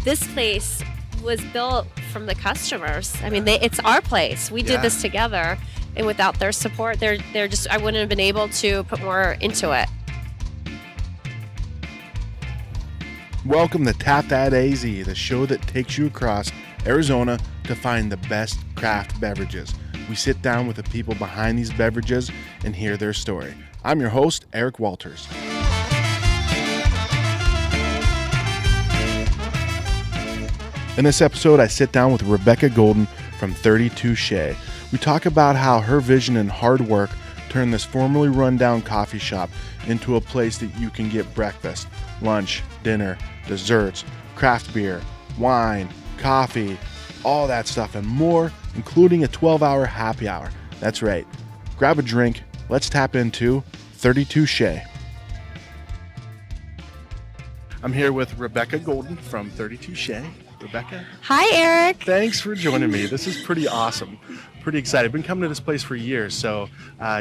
this place was built from the customers. I mean, it's our place. We did this together, and without their support, they're just, I wouldn't have been able to put more into it. Welcome to TapThatAZ, the show that takes you across Arizona to find the best craft beverages. We sit down with the people behind these beverages and hear their story. I'm your host, Eric Walters. In this episode, I sit down with Rebecca Golden from 32 Shea. We talk about how her vision and hard work turned this formerly run-down coffee shop into a place that you can get breakfast, lunch, dinner, desserts, craft beer, wine, coffee, all that stuff and more, including a 12-hour happy hour. That's right. Grab a drink. Let's tap into 32 Shea. I'm here with Rebecca Golden from 32 Shea. Rebecca. Hi, Eric. Thanks for joining me. This is pretty awesome. Pretty excited. I've been coming to this place for years, so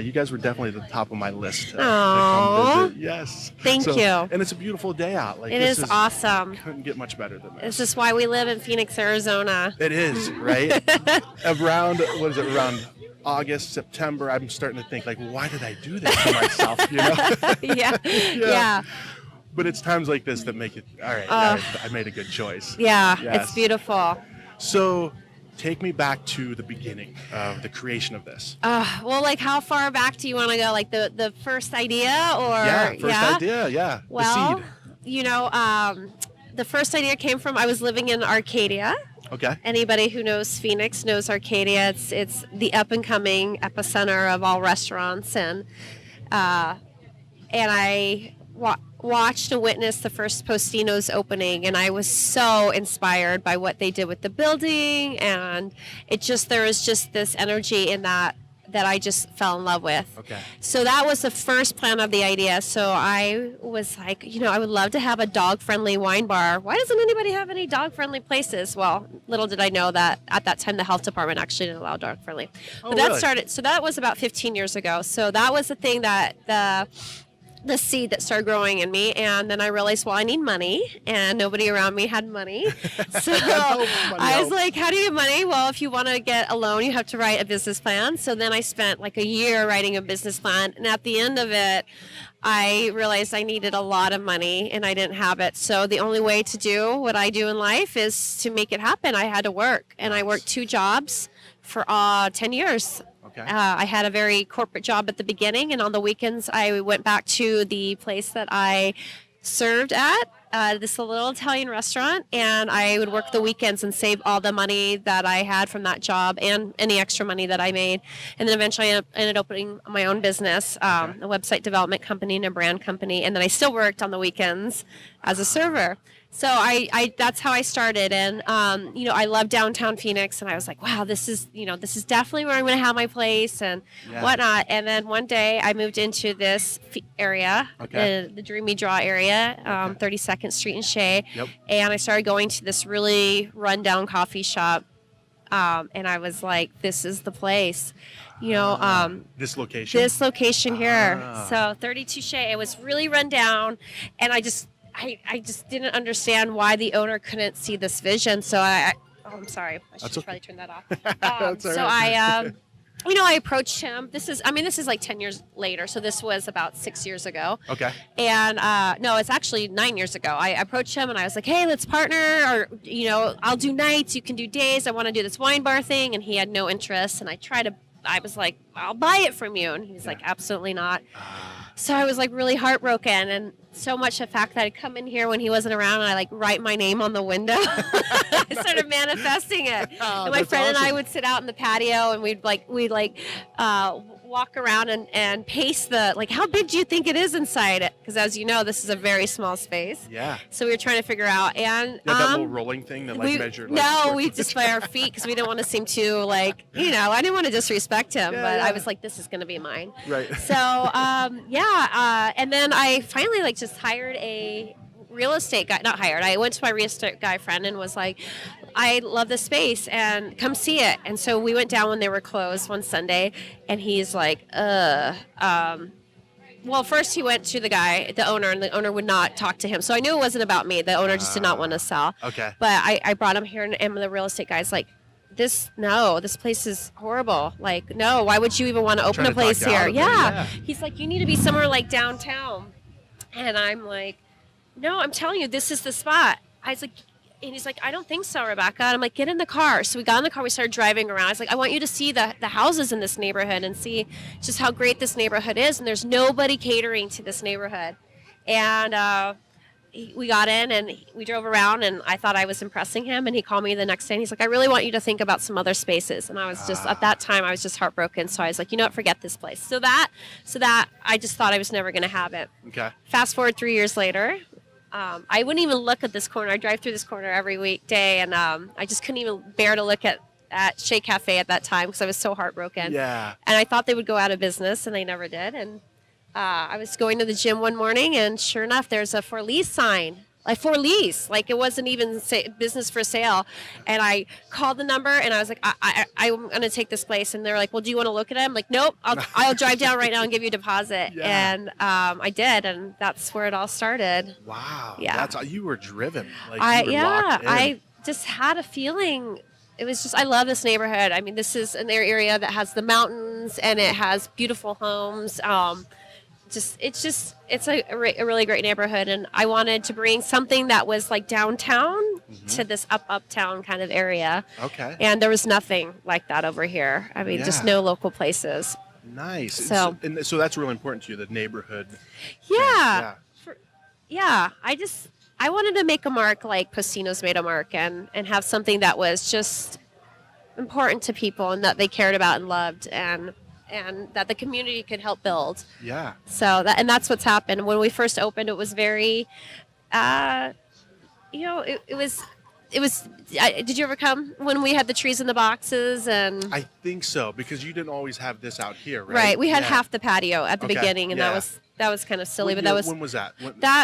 you guys were definitely at the top of my list to come visit. Yes. Thank you. And it's a beautiful day out. It is awesome. Couldn't get much better than this. This is why we live in Phoenix, Arizona. It is, right? Around August, September, I'm starting to think, like, why did I do this to myself, you know? Yeah. But it's times like this that make it, all right, I made a good choice. Yeah, Yes. It's beautiful. So take me back to the beginning of the creation of this. Well, like, how far back do you want to go? Like the first idea or? Idea, yeah. Well, the seed. You know, the first idea came from, I was living in Arcadia. Okay. Anybody who knows Phoenix knows Arcadia. It's the up-and-coming epicenter of all restaurants. And I watched and witnessed the first Postino's opening, and I was so inspired by what they did with the building, and there was just this energy in that I just fell in love with. Okay. So that was the first plan of the idea. So I was like, I would love to have a dog-friendly wine bar. Why doesn't anybody have any dog-friendly places? Well, little did I know that at that time the health department actually didn't allow dog-friendly. But that started. So that was about 15 years ago. So that was the thing that the seed that started growing in me. And then I realized, well, I need money, and nobody around me had money. So I was like, how do you get money? Well, if you want to get a loan, you have to write a business plan. So then I spent like a year writing a business plan. And at the end of it, I realized I needed a lot of money and I didn't have it. So the only way to do what I do in life is to make it happen. I had to work, and I worked 2 jobs for 10 years. Okay. I had a very corporate job at the beginning, and on the weekends I went back to the place that I served at, this little Italian restaurant, and I would work the weekends and save all the money that I had from that job and any extra money that I made. And then eventually I ended up opening my own business, a website development company and a brand company, and then I still worked on the weekends as a server. So I that's how I started, and I love downtown Phoenix, and I was like, wow, this is definitely where I'm going to have my place and whatnot. And then one day I moved into this area, the Dreamy Draw area, 32nd Street in Shea, and I started going to this really rundown coffee shop, and I was like, this is the place. This location? This location here. So 32 Shea, it was really run down, and I just didn't understand why the owner couldn't see this vision. So I'm sorry. I should probably turn that off. I approached him. This is like 10 years later. So this was about 6 years ago. Okay. And no, it's actually 9 years ago. I approached him and I was like, hey, let's partner, or, I'll do nights. You can do days. I want to do this wine bar thing. And he had no interest. And I was like, I'll buy it from you. And he's like, absolutely not. So I was like really heartbroken, and so much the fact that I'd come in here when he wasn't around and I like write my name on the window. I started manifesting it. And my friend and I would sit out in the patio, and we'd walk around and pace how big do you think it is inside it? Because as you know, this is a very small space. Yeah. So we were trying to figure out, and that little rolling thing that measured. We just by our feet, because we didn't want to seem too I didn't want to disrespect him, but I was like, this is going to be mine. Right. So and then I finally just hired a real estate guy. Not hired. I went to my real estate guy friend and was like, I love this space and come see it. And so we went down when they were closed one Sunday, and he's like, well, first he went to the owner, and the owner would not talk to him. So I knew it wasn't about me. The owner just did not want to sell. Okay. But I brought him here, and the real estate guy's like, this place is horrible. Like, no, why would you even want to open a place here? Yeah. He's like, you need to be somewhere like downtown. And I'm like, no, I'm telling you, this is the spot. I was like, and he's like, I don't think so, Rebecca. And I'm like, get in the car. So we got in the car. We started driving around. I was like, I want you to see the houses in this neighborhood and see just how great this neighborhood is. And there's nobody catering to this neighborhood. And we got in and we drove around, and I thought I was impressing him. And he called me the next day, and he's like, I really want you to think about some other spaces. And I was just, at that time, I was just heartbroken. So I was like, you know what, forget this place. So that I just thought I was never going to have it. Okay. Fast forward 3 years later. I wouldn't even look at this corner. I drive through this corner every weekday, and I just couldn't even bear to look at Shea Cafe at that time because I was so heartbroken. Yeah. And I thought they would go out of business, and they never did. And I was going to the gym one morning, and sure enough, there's a for lease sign. Like for lease, like it wasn't even business for sale. And I called the number, and I was like, I'm going to take this place. And they're like, well, do you want to look at it? I'm like, nope, I'll drive down right now and give you a deposit. Yeah. And I did, and that's where it all started. Wow. Yeah. That's you were driven. Like you were locked in. I just had a feeling. It was just, I love this neighborhood. I mean, this is an area that has the mountains, and it has beautiful homes. It's a really great neighborhood, and I wanted to bring something that was like downtown to this uptown kind of area. Okay. And there was nothing like that over here. I mean, just no local places. Nice. So so that's really important to you, the neighborhood. Yeah. I wanted to make a mark like Postino's made a mark, and have something that was just important to people and that they cared about and loved, and that the community could help build. Yeah. So that's what's happened. When we first opened, it was very, it was. Did you ever come when we had the trees in the boxes? And I think so, because you didn't always have this out here, right? Right. We had half the patio at the beginning, and that was kind of silly. When was that?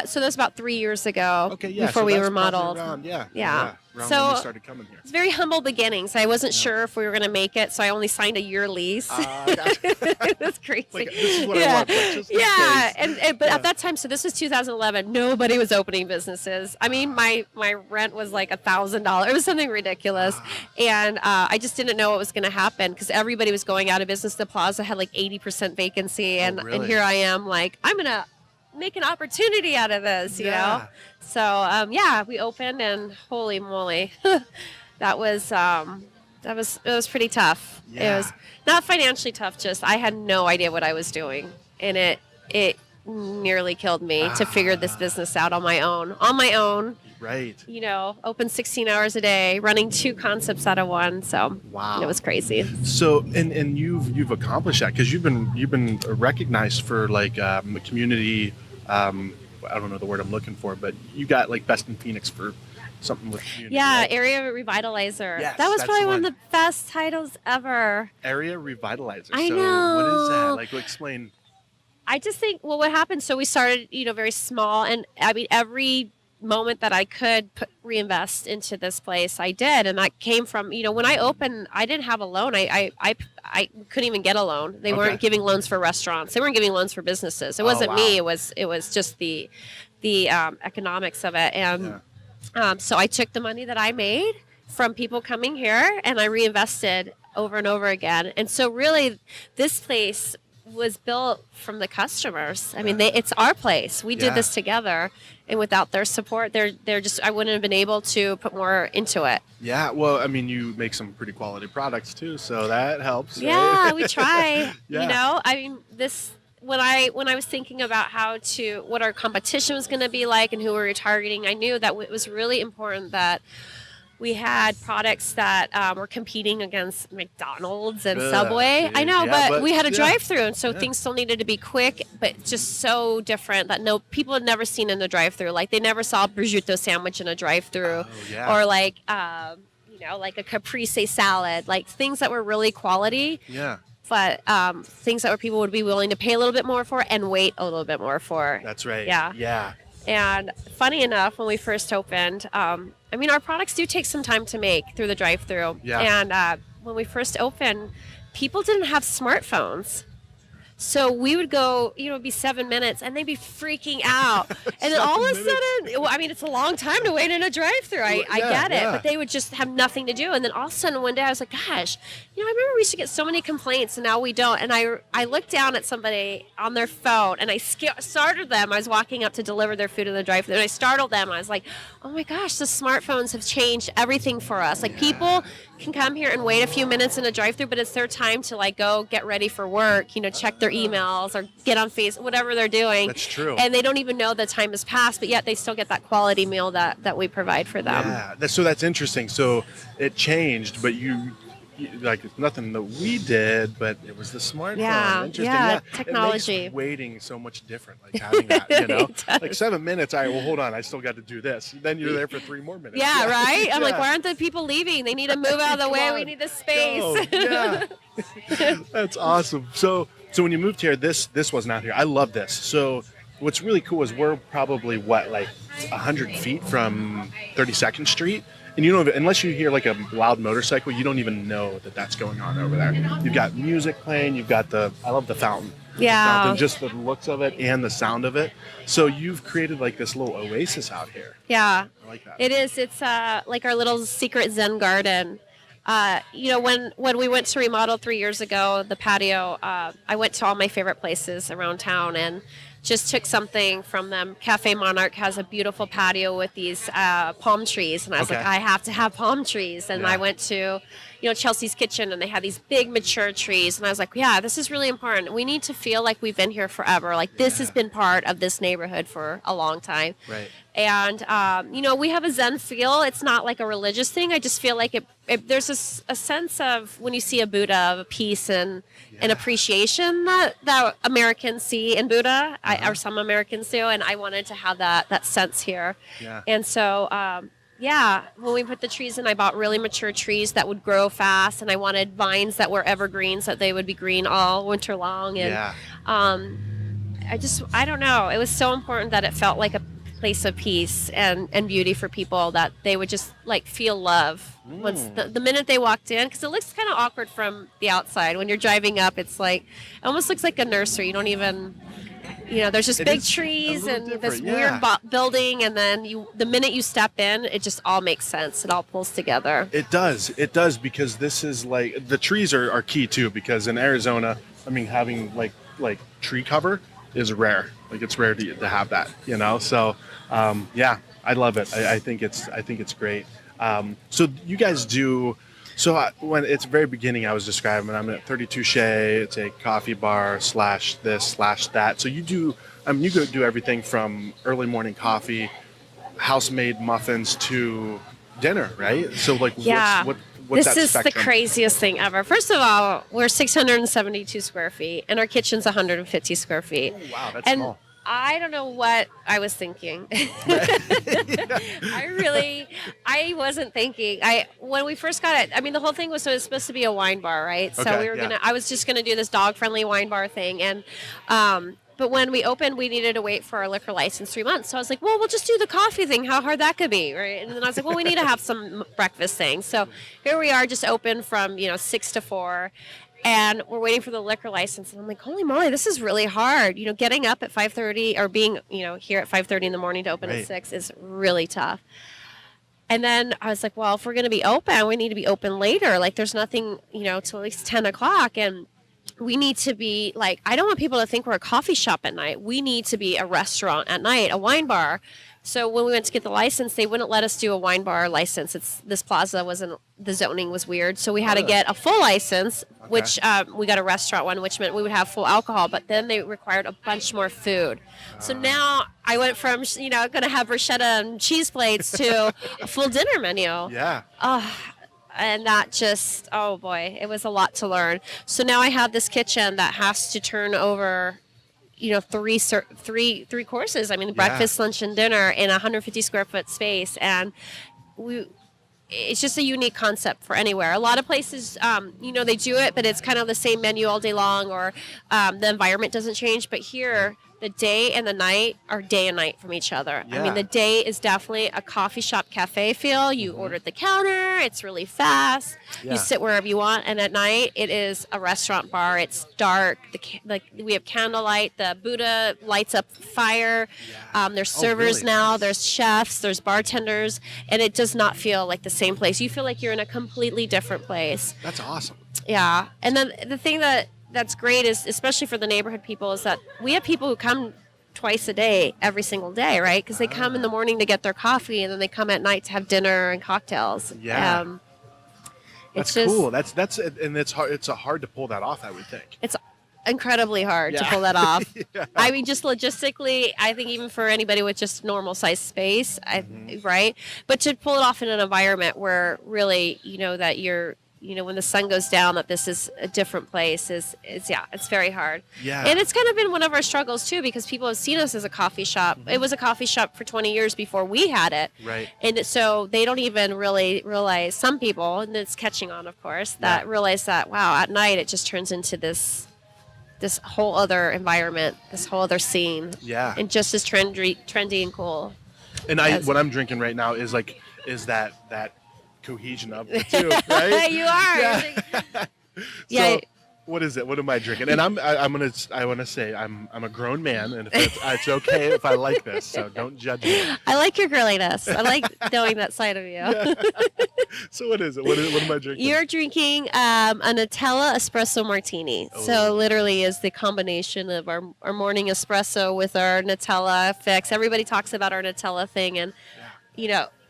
So that was about 3 years ago. Okay, yeah. Before so we that's remodeled. Around, Yeah. Around So when we started coming here. It's very humble beginnings. I wasn't sure if we were going to make it, so I only signed a year lease. That's crazy. Like, this is what I want. But at that time, so this was 2011. Nobody was opening businesses. I mean, my rent was like $1,000. It was something ridiculous, and I just didn't know what was going to happen because everybody was going out of business. The Plaza had like 80% vacancy, and here I am, like I'm gonna make an opportunity out of this, you know. So we opened, and holy moly, it was pretty tough. Yeah. It was not financially tough, just I had no idea what I was doing, and it nearly killed me to figure this business out on my own. Right. You know, open 16 hours a day, running 2 concepts out of one. So wow, it was crazy. So and you've accomplished that because you've been recognized for like community. I don't know the word I'm looking for, but you got like Best in Phoenix for something with community. Yeah, right? Area Revitalizer. Yes, that was that's probably the one of the best titles ever. Area Revitalizer. I so know. What is that? Like, explain. I just think, well, what happened, so we started, very small, and I mean, every moment that I could reinvest into this place, I did, and that came from, when I opened, I didn't have a loan. I couldn't even get a loan. They weren't giving loans for restaurants. They weren't giving loans for businesses. It wasn't me. It was just the economics of it, and so I took the money that I made from people coming here, and I reinvested over and over again. And so really, this place was built from the customers. I mean, it's our place. We did this together, and without their support, I wouldn't have been able to put more into it. Yeah, well, I mean, you make some pretty quality products too, so that helps. Yeah, right? we try. Yeah. I mean, when I was thinking about what our competition was going to be like and who we were targeting, I knew that it was really important that we had products that were competing against McDonald's and Subway. I know, but we had a drive-thru, and so things still needed to be quick, but just so different that people had never seen in the drive-thru. Like they never saw a prosciutto sandwich in a drive-thru, or like like a caprese salad, like things that were really quality. Yeah. But things that people would be willing to pay a little bit more for and wait a little bit more for. That's right. Yeah. Yeah. And funny enough, when we first opened, I mean, our products do take some time to make through the drive-thru. Yeah. And when we first opened, people didn't have smartphones. So we would go, it'd be 7 minutes, and they'd be freaking out. And then all of a sudden, it's a long time to wait in a drive-thru. I get it, but they would just have nothing to do. And then all of a sudden one day I was like, gosh, I remember we used to get so many complaints, and now we don't. And I looked down at somebody on their phone, and I startled them. I was walking up to deliver their food in the drive-thru, and I startled them. I was like, oh my gosh, the smartphones have changed everything for us. Like, people can come here and wait a few minutes in a drive-thru, but it's their time to go get ready for work, check their emails or get on Facebook, whatever they're doing. That's true. And they don't even know the time has passed, but yet they still get that quality meal that we provide for them. Yeah, that's interesting. So it changed, but it's nothing that we did, but it was the smartphone. Yeah, interesting. yeah, technology. It makes waiting so much different, having that, Like 7 minutes, all right, well, hold on, I still got to do this. Then you're there for 3 more minutes. Yeah, right? I'm like, why aren't the people leaving? They need to move out of the way. We need the space. Go. Yeah. That's awesome. So when you moved here, this wasn't out here. I love this. So what's really cool is we're probably 100 feet from 32nd Street. And unless you hear a loud motorcycle, you don't even know that that's going on over there. You've got music playing. You've got I love the fountain. Yeah. The fountain, just the looks of it and the sound of it. So you've created this little oasis out here. Yeah. I like that. It is. It's like our little secret Zen Garden. When we went to remodel 3 years ago, the patio, I went to all my favorite places around town and just took something from them. Cafe Monarch has a beautiful patio with these palm trees, and I was like, I have to have palm trees. And I went to, Chelsea's Kitchen, and they had these big mature trees, and I was like, yeah, this is really important. We need to feel like we've been here forever. Like, this has been part of this neighborhood for a long time. Right. And, we have a Zen feel. It's not like a religious thing. I just feel like there's a sense of, when you see a Buddha, of peace and an appreciation that Americans see in Buddha, or some Americans do, and I wanted to have that sense here. Yeah. And so, when we put the trees in, I bought really mature trees that would grow fast, and I wanted vines that were evergreens, that they would be green all winter long. And I don't know. It was so important that it felt like a place of peace and beauty for people, that they would just feel love once the minute they walked in, because it looks kind of awkward from the outside. When you're driving up, it almost looks like a nursery. You don't even, there's just big trees and this weird building, and then the minute you step in, it just all makes sense. It all pulls together. It does, because this is the trees are key too, because in Arizona, having tree cover is rare. It's rare to have that, So, I love it. I think it's great. So you guys do. So when it's very beginning, I was describing, I'm at 32 Shea. It's a coffee bar / this / that. So you do. You go do everything from early morning coffee, house-made muffins to dinner, right? So what's this that is spectrum? The craziest thing ever. First of all, we're 672 square feet, and our kitchen's 150 square feet. Oh, wow, that's and small. I don't know what I was thinking. I wasn't thinking. When we first got it, the whole thing was supposed to be a wine bar, right? So I was just gonna do this dog-friendly wine bar thing, and but when we opened, we needed to wait for our liquor license 3 months. So I was like, well, we'll just do the coffee thing. How hard that could be, right? And then I was like, well, we need to have some breakfast things. So here we are, just open from 6 to 4. And we're waiting for the liquor license. And I'm like, holy moly, this is really hard. Getting up at 5:30 or being, here at 5:30 in the morning to open at 6 is really tough. And then I was like, well, if we're going to be open, we need to be open later. There's nothing, till at least 10 o'clock. And we need to be I don't want people to think we're a coffee shop at night. We need to be a restaurant at night, a wine bar. So when we went to get the license, they wouldn't let us do a wine bar license. This plaza the zoning was weird. So we had to get a full license, which we got a restaurant one, which meant we would have full alcohol, but then they required a bunch more food. So now I went from, going to have bruschetta and cheese plates to a full dinner menu. Yeah. And that just, oh boy, it was a lot to learn. So now I have this kitchen that has to turn over, three courses. Breakfast, lunch, and dinner in a 150 square foot space. And it's just a unique concept for anywhere. A lot of places, they do it, but it's kind of the same menu all day long, or the environment doesn't change. But here, the day and the night are day and night from each other. I mean, the day is definitely a coffee shop cafe feel. You order at the counter. It's really fast. You sit wherever you want. And at night, it is a restaurant bar. It's dark. We have candlelight. The Buddha lights up fire. There's servers now. There's chefs. There's bartenders. And it does not feel like the same place. You feel like you're in a completely different place. That's awesome. Yeah. And then the thing that's great is, especially for the neighborhood people, is that we have people who come twice a day, every single day, right? Because they come in the morning to get their coffee, and then they come at night to have dinner and cocktails. Yeah. That's cool. That's and it's hard. It's hard to pull that off, I would think. It's incredibly hard to pull that off. I mean, just logistically, I think even for anybody with just normal size space, right? But to pull it off in an environment where really, that you're, when the sun goes down, that this is a different place it's very hard. Yeah. And it's kind of been one of our struggles too, because people have seen us as a coffee shop. It was a coffee shop for 20 years before we had it. Right. And so they don't even really realize, some people, and it's catching on, of course, that realize that, wow, at night it just turns into this whole other environment, this whole other scene. Yeah. And just as trendy and cool. And what I'm drinking right now is that cohesion of the two, right? You are. Yeah. So, what is it? What am I drinking? And I want to say I'm a grown man, and it's okay if I like this, so don't judge me. I like your girliness. I like knowing that side of you. Yeah. So what is it? What am I drinking? You're drinking a Nutella espresso martini. Oh. So literally is the combination of our morning espresso with our Nutella fix. Everybody talks about our Nutella thing, and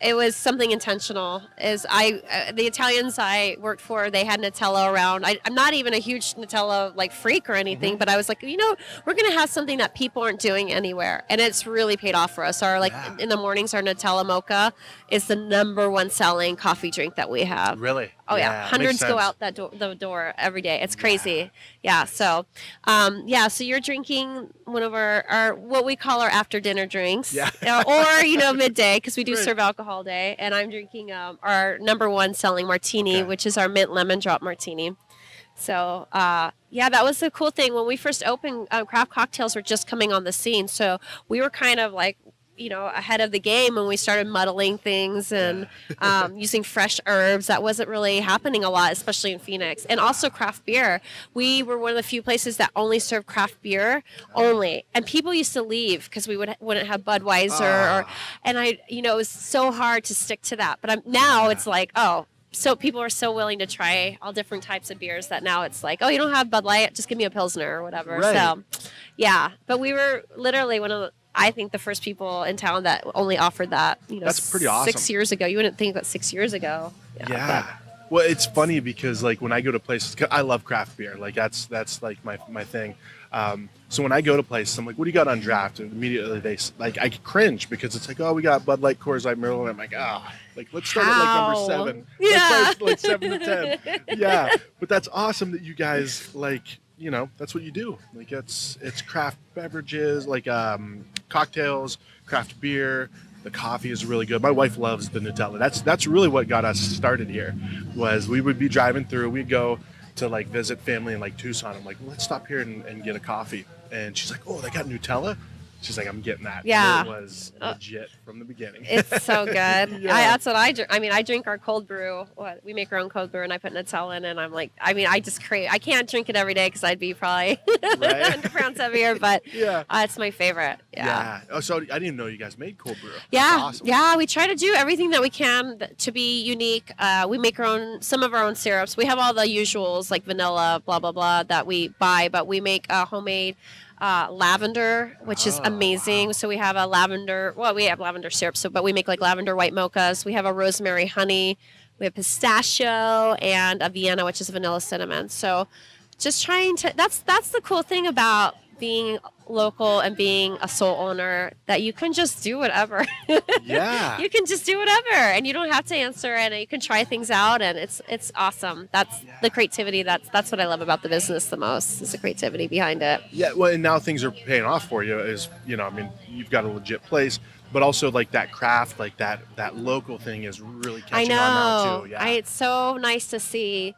it was something intentional. The Italians I worked for, they had Nutella around. I'm not even a huge Nutella freak or anything, but I was like, we're going to have something that people aren't doing anywhere, and it's really paid off for us. In the mornings, our Nutella mocha is the #1 selling coffee drink that we have. Really? Oh yeah, hundreds go out the door every day. It's crazy. Yeah. So, so you're drinking one of our what we call our after dinner drinks, or midday, because we do serve alcohol day. And I'm drinking our #1 selling martini, which is our mint lemon drop martini. So, that was the cool thing when we first opened. Craft cocktails were just coming on the scene, so we were kind of ahead of the game when we started muddling things and using fresh herbs. That wasn't really happening a lot, especially in Phoenix. And also craft beer. We were one of the few places that only served craft beer only. And people used to leave because we wouldn't have Budweiser. It was so hard to stick to that. But now it's like, so people are so willing to try all different types of beers that now it's like, you don't have Bud Light, just give me a Pilsner or whatever. Right. So, but we were literally I think the first people in town that only offered that, that's pretty awesome. 6 years ago. You wouldn't think that 6 years ago. Yeah. Well, it's funny because when I go to places, I love craft beer. That's my thing. So when I go to places, I'm like, what do you got on draft? And immediately I cringe because it's like, we got Bud Light, Coors Light, Miller. And I'm like, let's start at number 7. Yeah. Let's start 7 to 10. Yeah. But that's awesome that you guys that's what you do. It's craft beverages, cocktails, craft beer. The coffee is really good. My wife loves the Nutella. That's really what got us started here. Was we would be driving through. We'd go to visit family in Tucson. I'm like, let's stop here and get a coffee. And she's like, they got Nutella. She's like, I'm getting that. Yeah. And it was legit from the beginning. It's so good. That's what I drink. I drink our cold brew. We make our own cold brew, and I put Nutella in, and I'm like, I just crave. I can't drink it every day because I'd be probably 100 pounds heavier, but it's my favorite. Yeah. Oh, so I didn't even know you guys made cold brew. Yeah. That's awesome. Yeah. We try to do everything that we can to be unique. We make some of our own syrups. We have all the usuals like vanilla, blah, blah, blah, that we buy, but we make homemade lavender, which is amazing. Wow. So we have we have lavender syrup, but we make lavender white mochas. We have a rosemary honey. We have pistachio and a Vienna, which is vanilla cinnamon. So just trying to, that's the cool thing about being local and being a soul owner, that you can just do whatever. Yeah. You can just do whatever, and you don't have to answer, and you can try things out, and it's awesome. That's the creativity. That's what I love about the business the most, is the creativity behind it. Yeah. Well, and now things are paying off for you. You've got a legit place, but also that craft, that local thing is really catching on now too. Yeah. It's so nice to see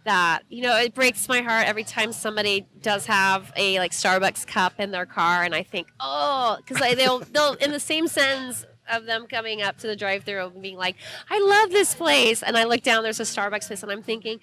that. It breaks my heart every time somebody does have a like Starbucks cup in their car, and I think, oh, because they'll in the same sentence of them coming up to the drive-thru and being like, I love this place, and I look down, there's a Starbucks place, and I'm thinking,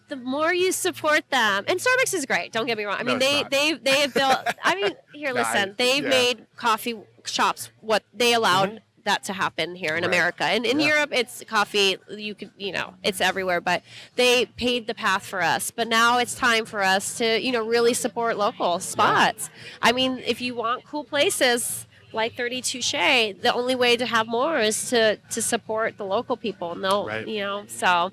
the more you support them, and Starbucks is great, don't get me wrong. I mean, they have built. I mean, here, listen, they've made coffee shops what they allowed that to happen here in America, and in Europe, it's coffee. You could, it's everywhere, but they paved the path for us. But now it's time for us to, really support local spots. I mean, if you want cool places like 32 Shea, the only way to have more is to support the local people. And they'll, so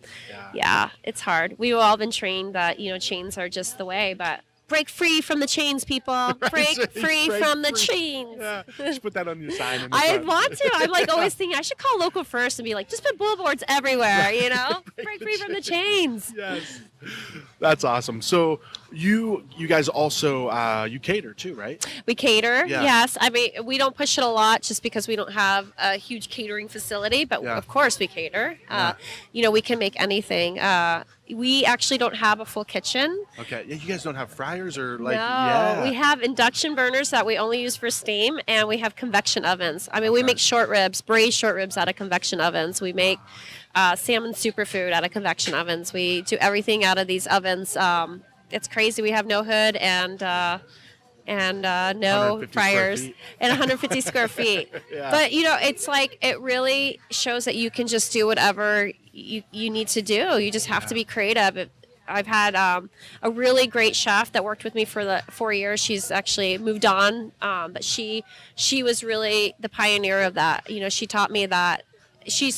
it's hard. We've all been trained that, chains are just the way, but break free from the chains, people. Break free from the chains. Yeah. Just put that on your sign. I want to. I'm like always thinking I should call local first and be like, just put billboards everywhere, break free from the chains. Yes. That's awesome. So you guys also you cater too, right? We cater, yes. I mean, we don't push it a lot just because we don't have a huge catering facility, but of course we cater. We can make anything. We actually don't have a full kitchen. Okay. Yeah, you guys don't have fryers or like? No, we have induction burners that we only use for steam, and we have convection ovens. I mean, we make short ribs, braised short ribs out of convection ovens. We make salmon superfood out of convection ovens. We do everything out of these ovens. It's crazy. We have no hood and no fryers and 150 square feet. But it's like it really shows that you can just do whatever you need to do. You just have to be creative. I've had a really great chef that worked with me for the 4 years. She's actually moved on, but she was really the pioneer of that. She taught me that. She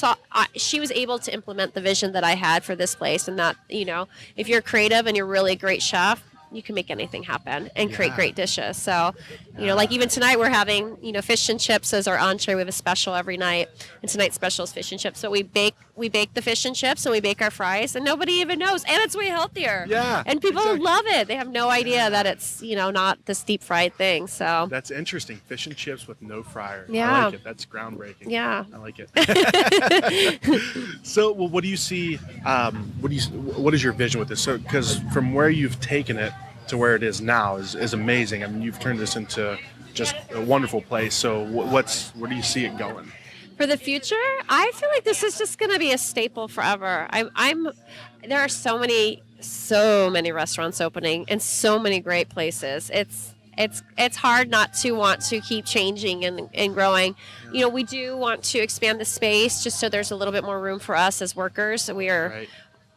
was able to implement the vision that I had for this place, and that if you're creative and you're really a great chef, you can make anything happen and create great dishes. So, like even tonight we're having, fish and chips as our entree. We have a special every night, and tonight's special is fish and chips. So we bake the fish and chips, and we bake our fries, and nobody even knows, and it's way healthier. Yeah, and people love it. They have no idea that it's not this deep fried thing. So that's interesting. Fish and chips with no fryer. Yeah, I like it. That's groundbreaking. Yeah, I like it. So, well, what do you see? What is your vision with this? So, because from where you've taken it to where it is now is amazing. I mean, you've turned this into just a wonderful place. So where do you see it going? For the future, I feel like this is just going to be a staple forever. There are so many restaurants opening and so many great places. It's hard not to want to keep changing and growing. We do want to expand the space just so there's a little bit more room for us as workers. We are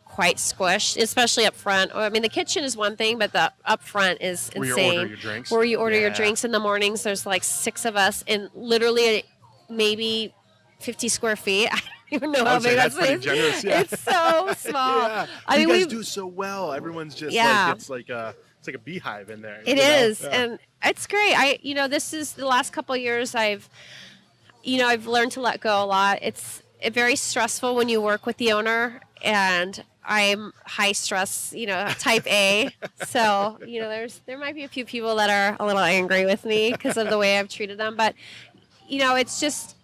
quite squished, especially up front. I mean, the kitchen is one thing, but the up front is insane. Where you order your drinks? Where you order your drinks in the mornings. There's like 6 of us in literally maybe 50 square feet. I don't even know how big that's pretty generous. Yeah. It's so small. I mean, you guys do so well. Everyone's just like it's like a beehive in there. It is, and it's great. This is the last couple of years I've learned to let go a lot. It's very stressful when you work with the owner, and I'm high stress, type A. So, there might be a few people that are a little angry with me because of the way I've treated them. But, it's just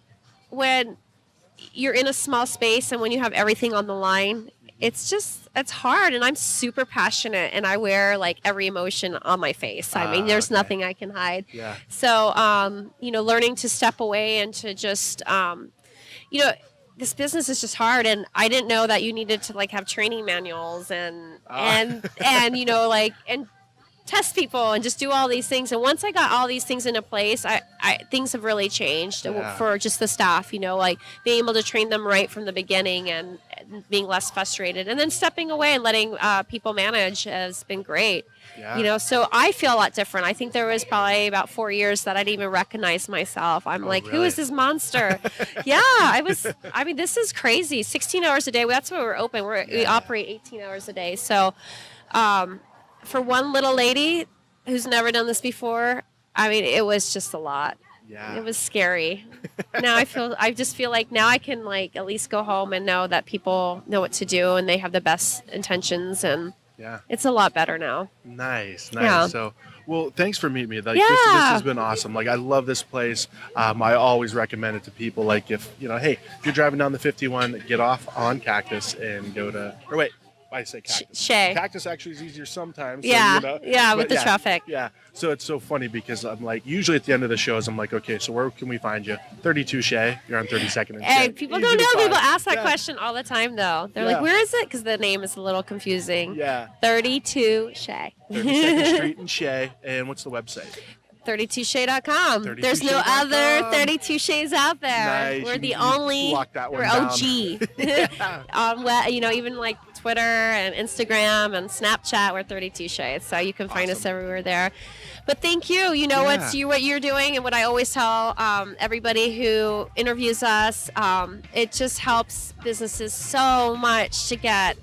when you're in a small space and when you have everything on the line, it's hard. And I'm super passionate, and I wear like every emotion on my face. I mean, there's nothing I can hide. Yeah. So, learning to step away and to just, this business is just hard, and I didn't know that you needed to like have training manuals and test people and just do all these things. And once I got all these things into place, I things have really changed for just the staff. Like being able to train them right from the beginning and being less frustrated, and then stepping away and letting people manage has been great. Yeah. So I feel a lot different. I think there was probably about 4 years that I didn't even recognize myself. I'm like, really? Who is this monster? This is crazy. 16 hours a day. That's why we're open. We operate 18 hours a day. So for one little lady who's never done this before, I mean, it was just a lot. Yeah. It was scary. Now I just feel like now I can like at least go home and know that people know what to do and they have the best intentions, and it's a lot better now. Nice. Yeah. So, well, thanks for meeting me. Like this has been awesome. Like I love this place. I always recommend it to people. Like if you're driving down the 51, get off on Cactus and go to. Or wait, I say cactus. Shea. Cactus actually is easier sometimes. So, Yeah, you know, yeah, with the traffic. Yeah. So it's so funny because I'm like, usually at the end of the shows, I'm like, okay, so where can we find you? 32 Shea. You're on 32nd and Hey, Shea. people Easy don't to know. find. People ask that Yeah. question all the time, though. They're Yeah. like, where is it? Because the name is a little confusing. Yeah. 32 Shea. 32nd Street and Shea. And what's the website? 32shea.com. 32shea.com. There's no other 32 Shays out there. Nice. We're the You only. locked that one we're down. OG. Yeah. You know, even like Twitter and Instagram and Snapchat, we're 32 Shays. So you can find us Awesome. everywhere there. But thank you. You know Yeah. what you're doing, and what I always tell everybody who interviews us. It just helps businesses so much to get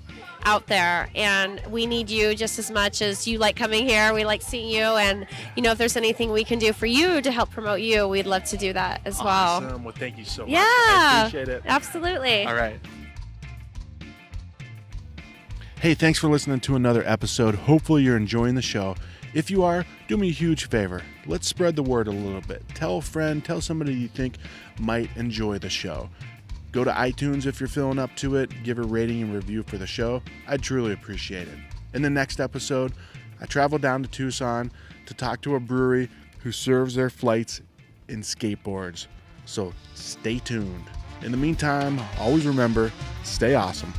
out there, and we need you just as much as you like coming here. We like seeing you, and you know, if there's anything we can do for you to help promote you, we'd love to do that as well. Awesome. Well, thank you so much. Yeah, I appreciate it. Absolutely. All right. Hey, thanks for listening to another episode. Hopefully you're enjoying the show. If you are, do me a huge favor. Let's spread the word a little bit. Tell a friend, tell somebody you think might enjoy the show. Go to iTunes if you're feeling up to it. Give a rating and review for the show. I'd truly appreciate it. In the next episode, I travel down to Tucson to talk to a brewery who serves their flights in skateboards. So stay tuned. In the meantime, always remember, stay awesome.